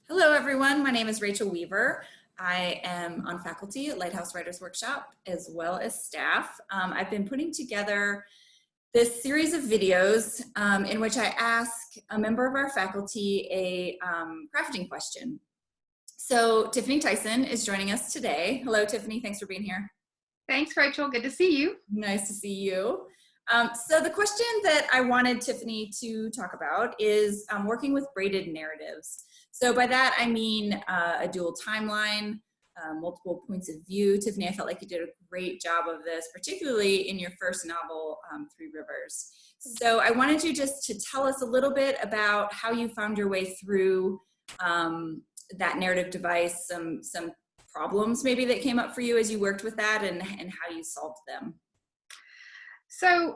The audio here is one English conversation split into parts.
Hello, everyone. My name is Rachel Weaver. I am on faculty at Lighthouse Writers Workshop as well as staff. I've been putting together this series of videos in which I ask a member of our faculty a crafting question. So Tiffany Tyson is joining us today. Hello, Tiffany. Thanks for being here. Thanks, Rachel. Good to see you. Nice to see you. So the question that I wanted Tiffany to talk about is working with braided narratives. So by that, I mean a dual timeline, multiple points of view. Tiffany, I felt like you did a great job of this, particularly in your first novel, Three Rivers. So I wanted you just to tell us a little bit about how you found your way through that narrative device, some problems maybe that came up for you as you worked with that, and how you solved them. So,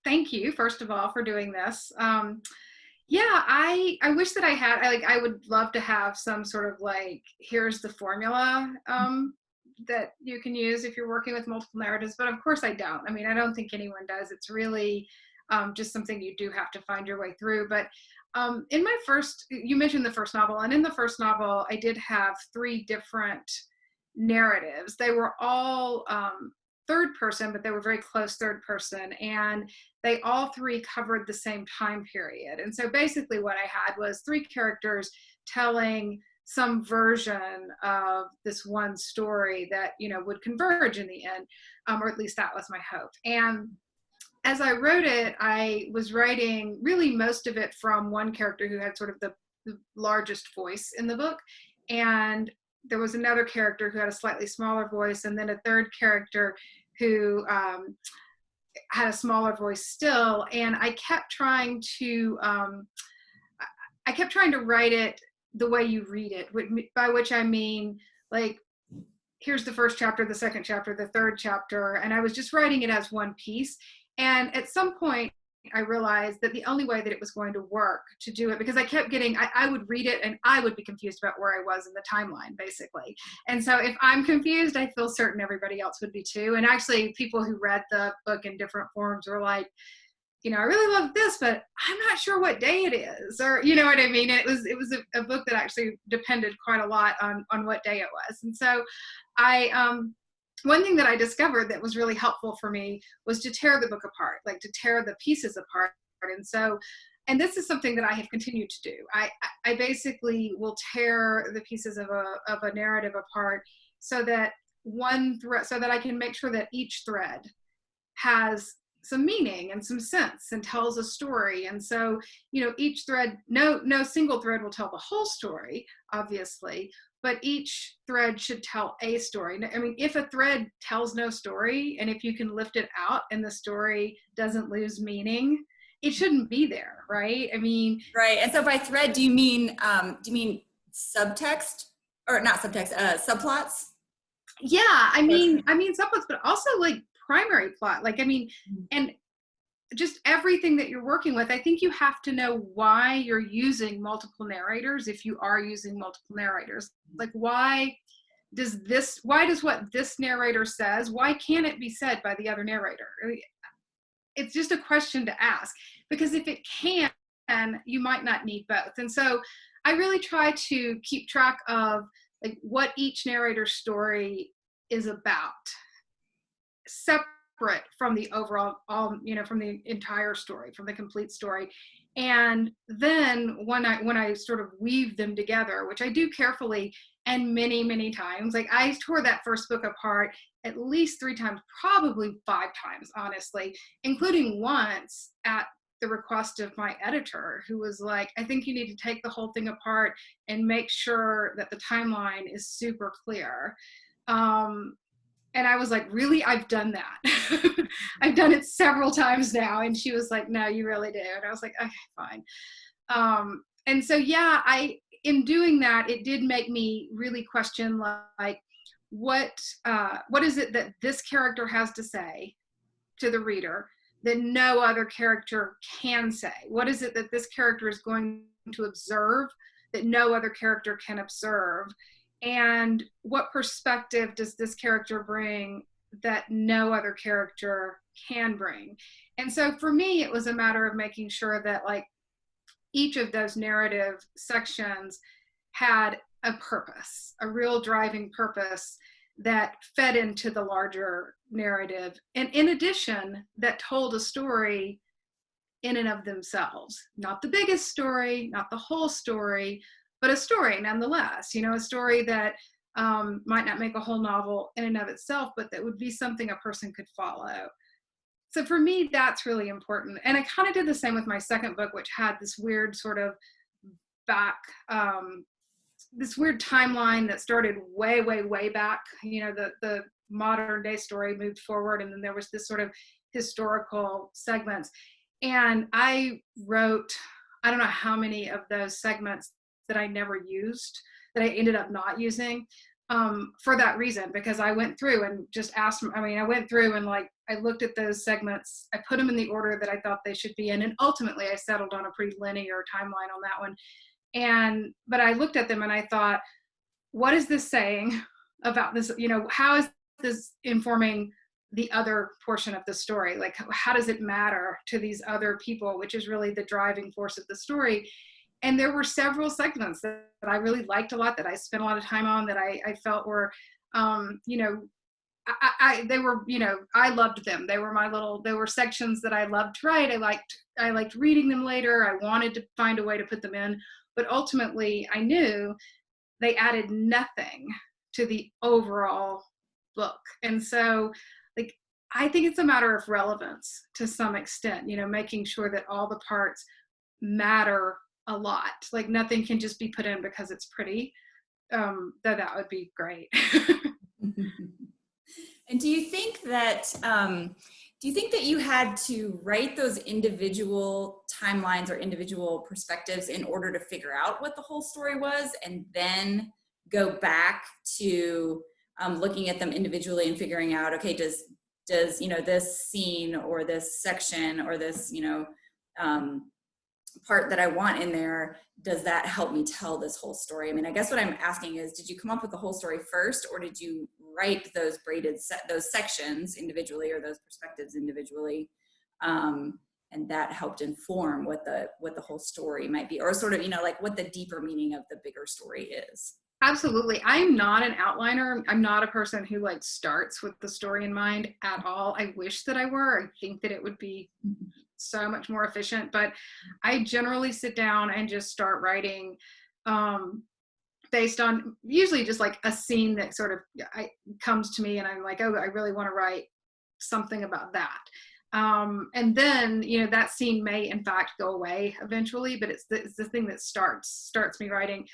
thank you, first of all, for doing this. Yeah, I wish that I would love to have some sort of here's the formula that you can use if you're working with multiple narratives, but of course I don't. I mean, I don't think anyone does. It's really just something you do have to find your way through. But in my first, you mentioned the first novel, and in the first novel, I did have three different narratives. They were all third person, but they were very close third person, and they all three covered the same time period. And so basically what I had was three characters telling some version of this one story that, you know, would converge in the end, or at least that was my hope. And as I wrote it, I was writing really most of it from one character who had sort of the largest voice in the book, and there was another character who had a slightly smaller voice, and then a third character who had a smaller voice still. And I kept trying to write it the way you read it, by which I mean, like, here's the first chapter, the second chapter, the third chapter, and I was just writing it as one piece. And at some point, I realized that the only way that it was going to work to do it, because I kept getting, I would read it and I would be confused about where I was in the timeline, basically. And so if I'm confused, I feel certain everybody else would be too. And actually, people who read the book in different forms were like, you know, I really love this, but I'm not sure what day it is, or you know what I mean? It was a book that actually depended quite a lot on what day it was. And so one thing that I discovered that was really helpful for me was to tear the book apart, like to tear the pieces apart. And so, and this is something that I have continued to do. I basically will tear the pieces of a narrative apart so that so that I can make sure that each thread has some meaning and some sense and tells a story. And so, you know, each thread, no single thread will tell the whole story, obviously, but each thread should tell a story. I mean, if a thread tells no story, and if you can lift it out and the story doesn't lose meaning, it shouldn't be there, right? I mean, right. And so by thread, do you mean subtext, or not subtext, subplots? Yeah, I mean subplots, but also like primary plot. Like, I mean, and just everything that you're working with, I think you have to know why you're using multiple narrators. If you are using multiple narrators, like why does what this narrator says, why can't it be said by the other narrator? I mean, it's just a question to ask, because if it can, you might not need both. And so I really try to keep track of like what each narrator's story is about, separate from the overall, from the entire story, from the complete story. And then when I sort of weave them together, which I do carefully and many times, like I tore that first book apart at least 3 times, probably 5 times, honestly, including once at the request of my editor, who was like, I think you need to take the whole thing apart and make sure that the timeline is super clear. And I was like, really? I've done that. I've done it several times now. And she was like, no, you really do. And I was like, okay, fine. And so, yeah, in doing that, it did make me really question, like, what is it that this character has to say to the reader that no other character can say? What is it that this character is going to observe that no other character can observe? And what perspective does this character bring that no other character can bring? And so for me, it was a matter of making sure that, like, each of those narrative sections had a purpose, a real driving purpose that fed into the larger narrative. And in addition, that told a story in and of themselves. Not the biggest story, not the whole story, but a story nonetheless. You know, a story that might not make a whole novel in and of itself, but that would be something a person could follow. So for me, that's really important. And I kind of did the same with my second book, which had this weird sort of back, this weird timeline that started way, way, way back. You know, the modern day story moved forward, and then there was this sort of historical segments. And I wrote, I don't know how many of those segments that I never used, that I ended up not using, for that reason, because I went through and just asked, I went through and like, I looked at those segments, I put them in the order that I thought they should be in, and ultimately I settled on a pretty linear timeline on that one. But I looked at them and I thought, what is this saying about this? You know, how is this informing the other portion of the story? Like, how does it matter to these other people, which is really the driving force of the story? And there were several segments that I really liked a lot, that I spent a lot of time on, that I felt were, you know, they were, you know, I loved them. They were sections that I loved to write. I liked reading them later. I wanted to find a way to put them in, but ultimately I knew they added nothing to the overall book. And so, like, I think it's a matter of relevance to some extent, you know, making sure that all the parts matter a lot. Like, nothing can just be put in because it's pretty, though that would be great. And do you think that you had to write those individual timelines or individual perspectives in order to figure out what the whole story was, and then go back to looking at them individually and figuring out, okay, does you know, this scene or this section or this, you know, part that I want in there, does that help me tell this whole story? I mean, I guess what I'm asking is, did you come up with the whole story first, or did you write those those sections individually, or those perspectives individually, and that helped inform what the whole story might be, or sort of, you know, like what the deeper meaning of the bigger story is? Absolutely. I'm not an outliner. I'm not a person who like starts with the story in mind at all. I wish that I were. I think that it would be so much more efficient, but I generally sit down and just start writing based on usually just like a scene that sort of comes to me, and I'm like, oh, I really want to write something about that. And then, you know, that scene may in fact go away eventually, but it's the thing that starts me writing.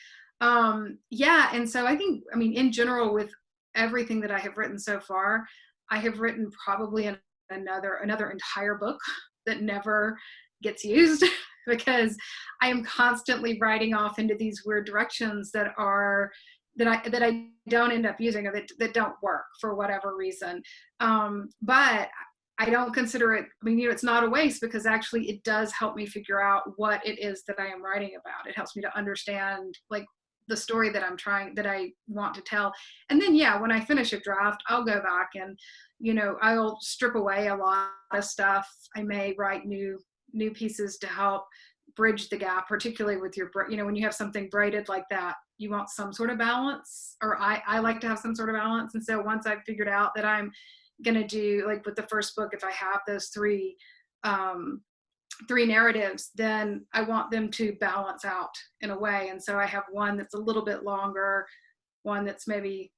Yeah. And so I think, I mean, in general, with everything that I have written so far, I have written probably another entire book that never gets used because I am constantly writing off into these weird directions that I don't end up using, or that don't work for whatever reason. But I don't consider it, I mean, you know, it's not a waste, because actually it does help me figure out what it is that I am writing about. It helps me to understand like the story that I want to tell. And then, yeah, when I finish a draft, I'll go back and, you know, I'll strip away a lot of stuff. I may write new pieces to help bridge the gap, particularly with your, you know, when you have something braided like that, you want some sort of balance, or I like to have some sort of balance. And so once I've figured out that I'm going to do, like with the first book, if I have those three narratives, then I want them to balance out in a way. And so I have one that's a little bit longer, one that's maybe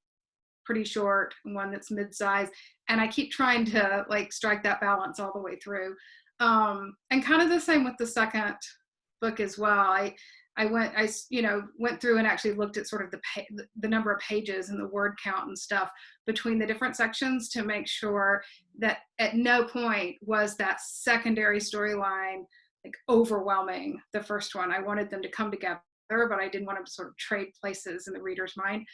pretty short, and one that's mid-size. And I keep trying to like strike that balance all the way through. And kind of the same with the second book as well. I went through and actually looked at sort of the number of pages and the word count and stuff between the different sections to make sure that at no point was that secondary storyline like overwhelming the first one. I wanted them to come together, but I didn't want them to sort of trade places in the reader's mind,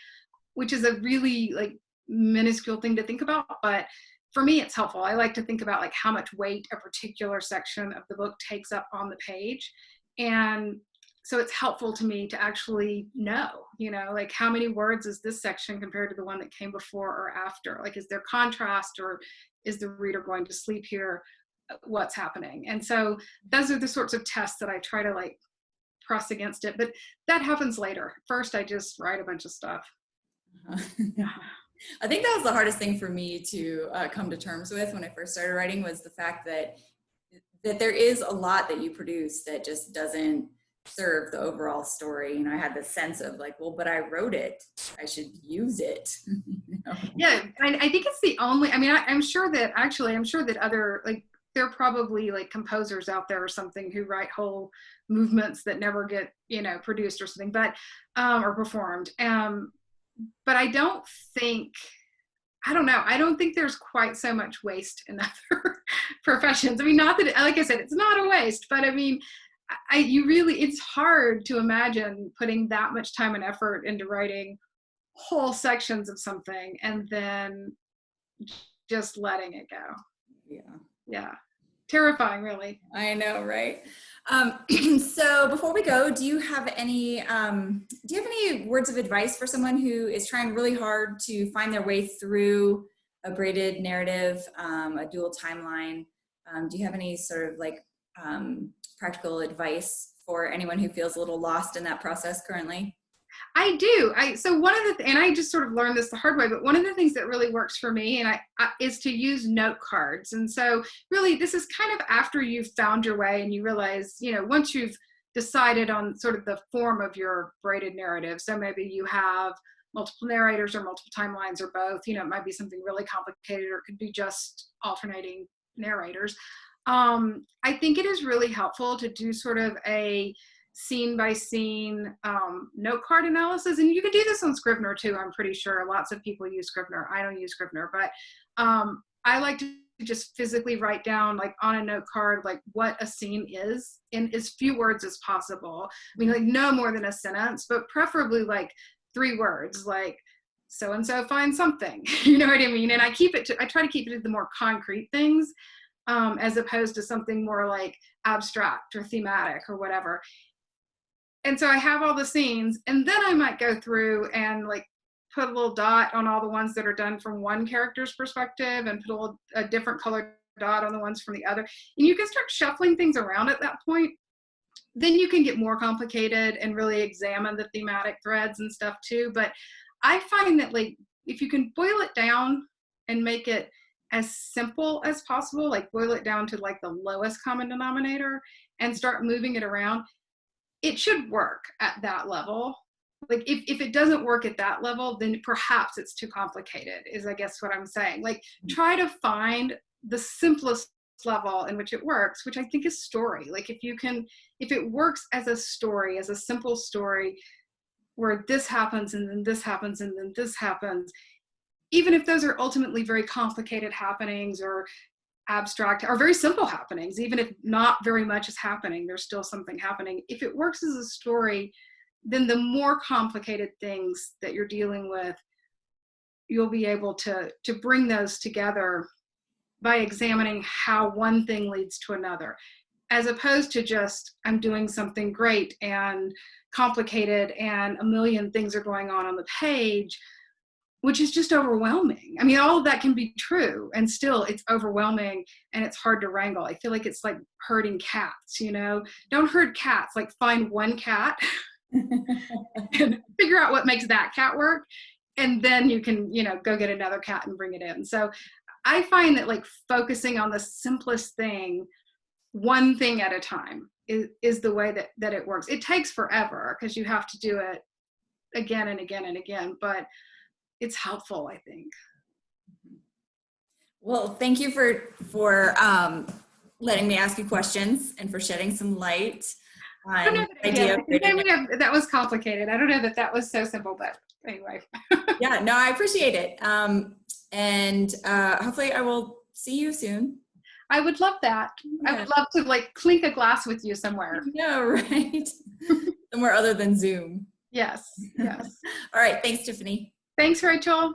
which is a really like minuscule thing to think about, but for me it's helpful. I like to think about like how much weight a particular section of the book takes up on the page, and so it's helpful to me to actually know, you know, like how many words is this section compared to the one that came before or after? Like, is there contrast, or is the reader going to sleep here? What's happening? And so those are the sorts of tests that I try to like press against it, but that happens later. First, I just write a bunch of stuff. I think that was the hardest thing for me to come to terms with when I first started writing, was the fact that there is a lot that you produce that just doesn't serve the overall story. You know, I had this sense of like, well, but I wrote it, I should use it. You know? Yeah, I think it's the only, I mean, I'm sure that other, like, there are probably like composers out there or something who write whole movements that never get, you know, produced or something, but, or performed. But I don't think there's quite so much waste in other professions. I mean, not that, like I said, it's not a waste, but I mean, it's hard to imagine putting that much time and effort into writing whole sections of something and then just letting it go. Yeah. Terrifying, really. I know, right? So before we go, do you have any words of advice for someone who is trying really hard to find their way through a braided narrative, a dual timeline? Do you have any sort of like practical advice for anyone who feels a little lost in that process currently? I do. So one of the, and I just sort of learned this the hard way, but one of the things that really works for me is to use note cards. And so really this is kind of after you've found your way and you realize, you know, once you've decided on sort of the form of your braided narrative. So maybe you have multiple narrators or multiple timelines or both, you know, it might be something really complicated or it could be just alternating narrators. I think it is really helpful to do sort of a scene by scene note card analysis, and you can do this on Scrivener too. I'm pretty sure lots of people use Scrivener. I don't use Scrivener, but I like to just physically write down, like on a note card, like what a scene is in as few words as possible. I mean, like no more than a sentence, but preferably like 3 words, like so and so finds something. You know what I mean? And I try to keep it to the more concrete things, as opposed to something more like abstract or thematic or whatever. And so I have all the scenes, and then I might go through and like put a little dot on all the ones that are done from one character's perspective and put a different colored dot on the ones from the other. And you can start shuffling things around at that point. Then you can get more complicated and really examine the thematic threads and stuff too. But I find that like if you can boil it down and make it as simple as possible, like boil it down to like the lowest common denominator and start moving it around, it should work at that level. Like if it doesn't work at that level, then perhaps it's too complicated, is I guess what I'm saying. Like try to find the simplest level in which it works, which I think is story. Like if it works as a story, as a simple story where this happens and then this happens and then this happens, even if those are ultimately very complicated happenings or abstract or very simple happenings, even if not very much is happening, there's still something happening. If it works as a story, then the more complicated things that you're dealing with, you'll be able to bring those together by examining how one thing leads to another, as opposed to just, I'm doing something great and complicated and a million things are going on the page, which is just overwhelming. I mean, all of that can be true and still it's overwhelming and it's hard to wrangle. I feel like it's like herding cats, you know? Don't herd cats, like find one cat and figure out what makes that cat work. And then you can, you know, go get another cat and bring it in. So I find that like focusing on the simplest thing, one thing at a time is the way that it works. It takes forever because you have to do it again and again and again, but it's helpful, I think. Well, thank you for letting me ask you questions and for shedding some light on the idea of that was complicated. I don't know that was so simple, but anyway. Yeah, no, I appreciate it. And hopefully I will see you soon. I would love that. Yeah. I would love to like clink a glass with you somewhere. No, right? Somewhere other than Zoom. Yes, yes. All right, thanks, Tiffany. Thanks, Rachel.